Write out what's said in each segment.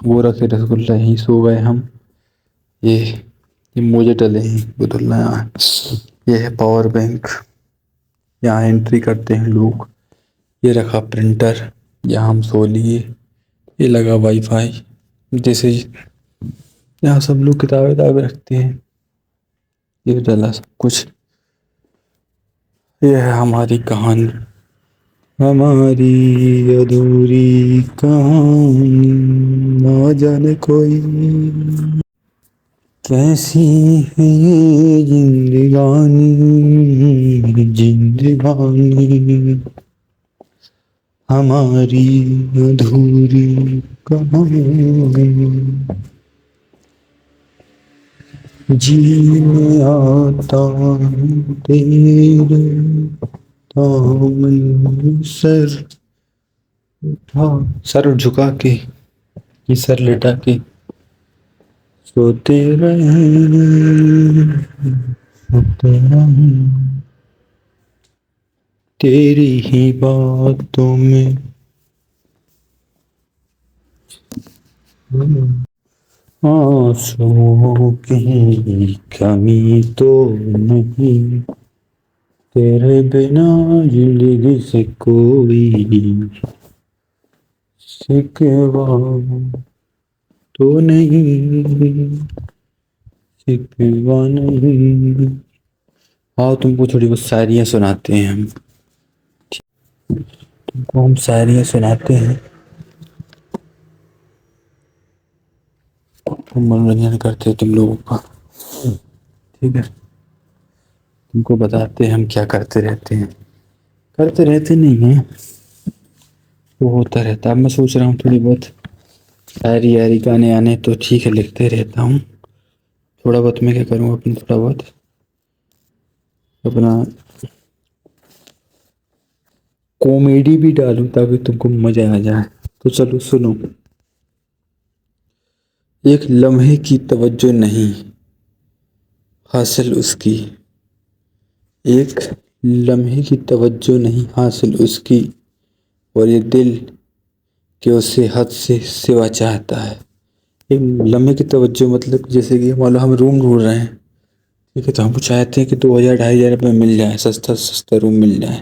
وہ رکھے رسگلہ، یہیں سو گئے ہم. یہ موجے ڈلے ہیں عبداللہ. یہاں یہ ہے پاور بینک، یہاں انٹری کرتے ہیں لوگ. یہ رکھا پرنٹر، یہاں ہم سو لیے. یہ لگا وائی فائی، جیسے یہاں سب لوگ کتابیں رکھتے ہیں. یہ ڈلا سب کچھ. یہ ہے ہماری کہانی، ہماری ادھوری کہانی، نہ جانے کوئی کیسی ہے یہ زندگانی، زندگانی ہماری ادھوری کہانی. جی آتا ہوں تیرے دامن، سر جھکا کے، یہ سر لٹا کے سوتے رہیں، سوتے رہیں تیری ہی باتوں میں. آنسوؤں کی کمی تو نہیں، تیرے بنا زندگی سے کوئی شکوہ تو نہیں، شکوہ نہیں. آؤ تم کو تھوڑی بہت شاعریاں سناتے ہیں ہم. تم کو ہم شاعریاں سناتے ہیں، منورنجن کرتے تم لوگوں کا. ٹھیک ہے، تم کو بتاتے ہم کیا کرتے رہتے ہیں. کرتے رہتے نہیں ہیں، وہ ہوتا رہتا. اب میں سوچ رہا ہوں تھوڑی بہت شاعری گانے آنے تو ٹھیک ہے، لکھتے رہتا ہوں. تھوڑا بہت میں کیا کروں گا، اپنا تھوڑا بہت اپنا کامیڈی بھی ڈالوں تاکہ تم کو مزہ آ جائے. تو چلو سنو. ایک لمحے کی توجہ نہیں حاصل اس کی، ایک لمحے کی توجہ نہیں حاصل اس کی، اور یہ دل کہ اسے حد سے سوا چاہتا ہے. ایک لمحے کی توجہ مطلب جیسے کہ مان لو ہم روم ڈھونڈ رہے ہیں، ٹھیک ہے، تو ہم کو چاہتے ہیں کہ 2000 2500 میں مل جائے، سستا سستا روم مل جائے.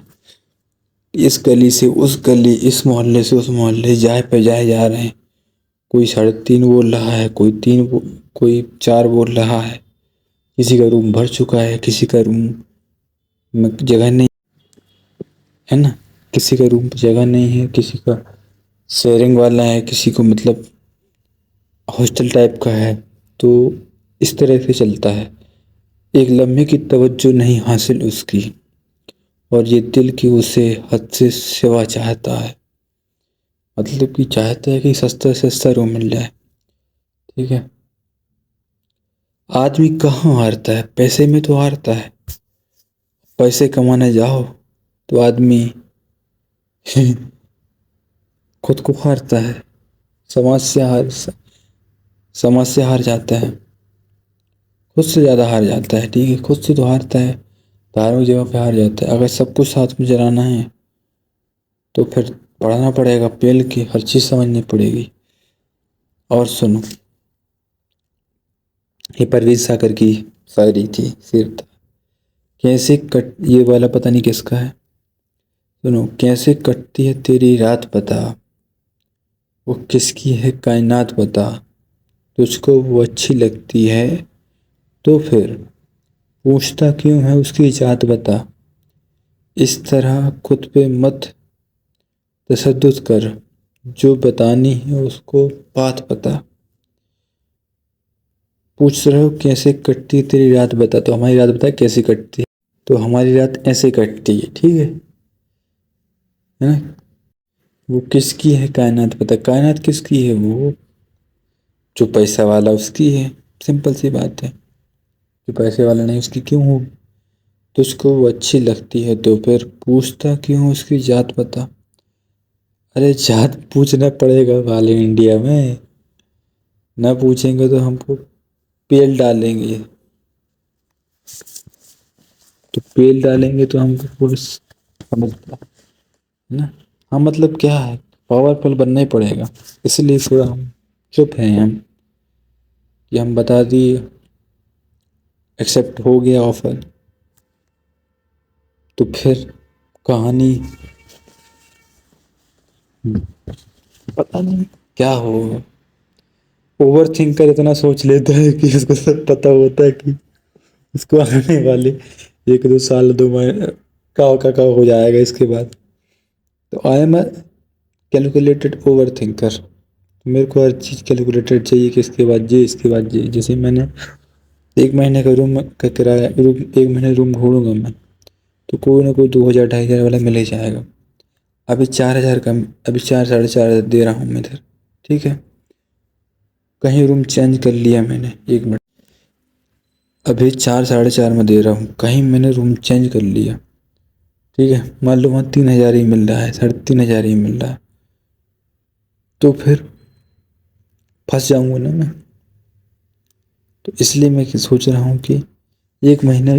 اس گلی سے اس گلی، اس محلے سے اس محلے، جائے پہ جائے جا رہے ہیں. کوئی 3.5 بول رہا ہے، کوئی 4 بول رہا ہے. کسی کا روم بھر چکا ہے، کسی کا روم میں جگہ نہیں ہے نا، کسی کا روم پہ جگہ نہیں ہے، کسی کا شیئرنگ والا ہے، کسی کو مطلب ہاسٹل ٹائپ کا ہے. تو اس طرح سے چلتا ہے. ایک لمحے کی توجہ نہیں حاصل اس کی، اور یہ دل کہ اسے حد سے سوا چاہتا ہے. مطلب کہ چاہتا ہے کہ سستا سے سستا روم مل جائے. ٹھیک ہے. آدمی کہاں ہارتا ہے؟ پیسے میں تو ہارتا ہے. پیسے کمانے جاؤ تو آدمی خود کو ہارتا ہے، سماج سے ہار جاتا ہے، خود سے زیادہ ہار جاتا ہے. ٹھیک ہے، خود سے تو ہارتا ہے، دھارمک جگہ پہ ہار جاتا ہے. اگر سب کچھ ساتھ میں چلانا ہے تو پھر پڑھنا پڑے گا، پیل کے ہر چیز سمجھنی پڑے گی. اور سنو، یہ پرویز ساکر کی شاعری تھی، شعر تھا. کیسے یہ والا پتہ نہیں کس کا ہے. سنو. کیسے کٹتی ہے تیری رات بتا، وہ کس کی ہے کائنات بتا، تجھ کو وہ اچھی لگتی ہے تو پھر پوچھتا کیوں ہے اس کی ذات بتا. اس طرح خود پہ مت تشدد کر، جو بتانی ہے اس کو بات بتا. پوچھ رہے ہو کیسے کٹتی ہے تیری رات بتا، تو ہماری رات بتا کیسے کٹتی ہے. تو ہماری رات ایسے کٹتی ہے. ٹھیک ہے نا. وہ کس کی ہے کائنات بتا، کائنات کس کی ہے؟ وہ جو پیسہ والا اس کی ہے. سمپل سی بات ہے. جو پیسے والا نہیں اس کی کیوں ہو؟ تجھ کو وہ اچھی لگتی ہے تو پھر پوچھتا کیوں اس کی ذات بتا. ارے ذات پوچھنا پڑے گا والے انڈیا میں، نہ پوچھیں گے تو ہم کو پیل ڈالیں گے. تو پیل ڈالیں گے تو ہم کو پولیس نا. ہاں مطلب کیا ہے، پاورفل بننا ہی پڑے گا. اس لیے تھوڑا ہم چپ ہیں ہم کہ ہم بتا دیے ایکسیپٹ ہو گیا آفر، تو پھر کہانی پتہ نہیں کیا ہو۔ اوور تھنکر اتنا سوچ لیتا ہے کہ اس کو سب پتہ ہوتا ہے کہ اس کو آنے والے 1 2 سال 2 ماہ کا ہو جائے گا اس کے بعد۔ تو I am a calculated over thinker, میرے کو ہر چیز کیلکولیٹڈ چاہیے کہ اس کے بعد یہ، اس کے بعد یہ۔ جیسے میں نے 1 مہینے کا روم کا کرایہ، 1 مہینے روم ڈھونڈوں گا میں تو کوئی نہ کوئی 2 ہزار 2,500 والا مل ہی جائے گا۔ ابھی 4,000 کا، ابھی 4 ساڑھے 4 دے رہا ہوں میں ادھر، ٹھیک ہے۔ کہیں روم چینج کر لیا میں نے، 1 منٹ، ابھی 4 ساڑھے 4 میں دے رہا ہوں، کہیں میں نے روم چینج کر لیا، ٹھیک ہے، مان لو وہاں 3,000 ہی مل رہا ہے، 3,500 ہی مل رہا ہے، تو پھر پھنس جاؤں گا نا میں۔ تو اس لیے میں سوچ رہا ہوں کہ 1 مہینے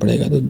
پڑے گا، تو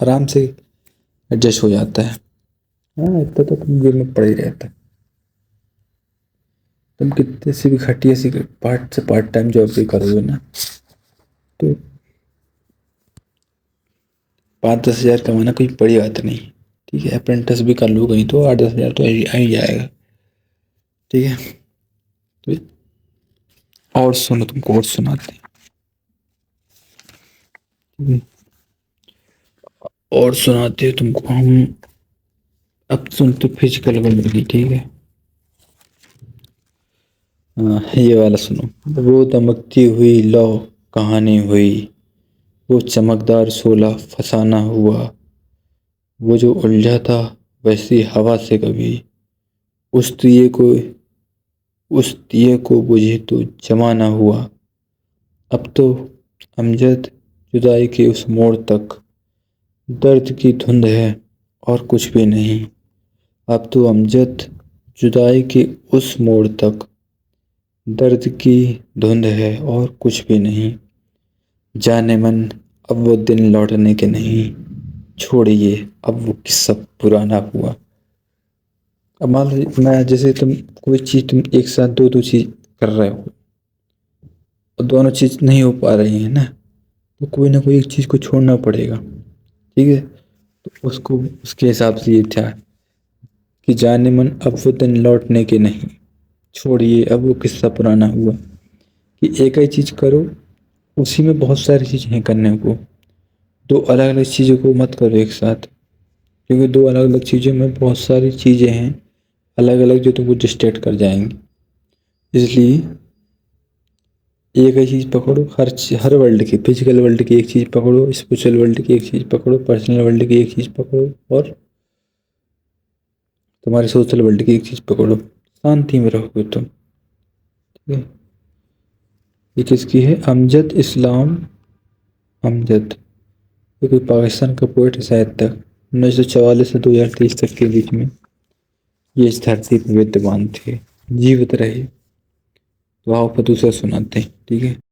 آرام سے ایڈجسٹ ہو جاتا ہے۔ ہاں اتنا تو تم جیب میں پڑ ہی رہتا ہے۔ تم کتنے سے بھی گھٹیا سی پارٹ ٹائم جاب بھی کرو گے نا، تو 5-10 ہزار کمانا کوئی بڑی بات نہیں، ٹھیک ہے۔ اپرینٹس بھی کر لو کہیں تو 8-10 ہزار تو آ ہی جائے گا، ٹھیک ہے۔ تو اور سنو، تم کو اور سناتے ہیں، اور سناتے ہیں تم کو ہم۔ اب سنتے فزیکل ورلڈ کی، ٹھیک ہے۔ یہ والا سنو۔ وہ دمکتی ہوئی لو کہانی ہوئی، وہ چمکدار شعلہ فسانہ ہوا، وہ جو الجھا تھا ویسی ہوا سے کبھی، اس دیے کو بجھے تو جمع نہ ہوا۔ اب تو امجد جدائی کے اس موڑ تک درد کی دھند ہے اور کچھ بھی نہیں۔ اب تو امجد جدائی کے اس موڑ تک درد کی دھند ہے اور کچھ بھی نہیں۔ جانے من اب وہ دن لوٹنے کے نہیں، چھوڑیے اب وہ قصہ پرانا ہوا۔ اب مان لو میں جیسے تم کوئی چیز، تم ایک ساتھ دو چیز کر رہے ہو اور دونوں چیز نہیں ہو پا رہی ہیں نا، تو کوئی نہ کوئی ایک چیز کو چھوڑنا پڑے گا، ٹھیک ہے۔ تو اس کے حساب سے یہ تھا کہ جانے من اب وہ دن لوٹنے کے نہیں، چھوڑیے اب وہ قصہ پرانا ہوا۔ کہ ایک ہی چیز کرو، اسی میں بہت ساری چیزیں ہیں کرنے کو، 2 الگ الگ چیزوں کو مت کرو ایک ساتھ، کیونکہ 2 الگ الگ چیزوں میں بہت ساری چیزیں ہیں الگ الگ جو تم کو ڈسٹریکٹ کر جائیں گی۔ اس لیے ایک ہی چیز پکڑو، ہر ورلڈ کی، فزیکل ورلڈ کی ایک چیز پکڑو، اسپرچل ورلڈ کی ایک چیز پکڑو، پرسنل ورلڈ کی ایک چیز پکڑو، اور تمہارے سوشل ورلڈ کی ایک چیز پکڑو، شانتی میں رہو گے تم، ٹھیک ہے۔ یہ کس کی ہے؟ امجد اسلام امجد، یہ کوئی پاکستان کا پوئٹ ہے شاید تک، 1944 سے 2023 تک کے بیچ میں یہ اس دھرتی پہ ودیمان تھے، جیوت رہے۔ تو آپ کو دوسرا سناتے ہیں، ٹھیک ہے۔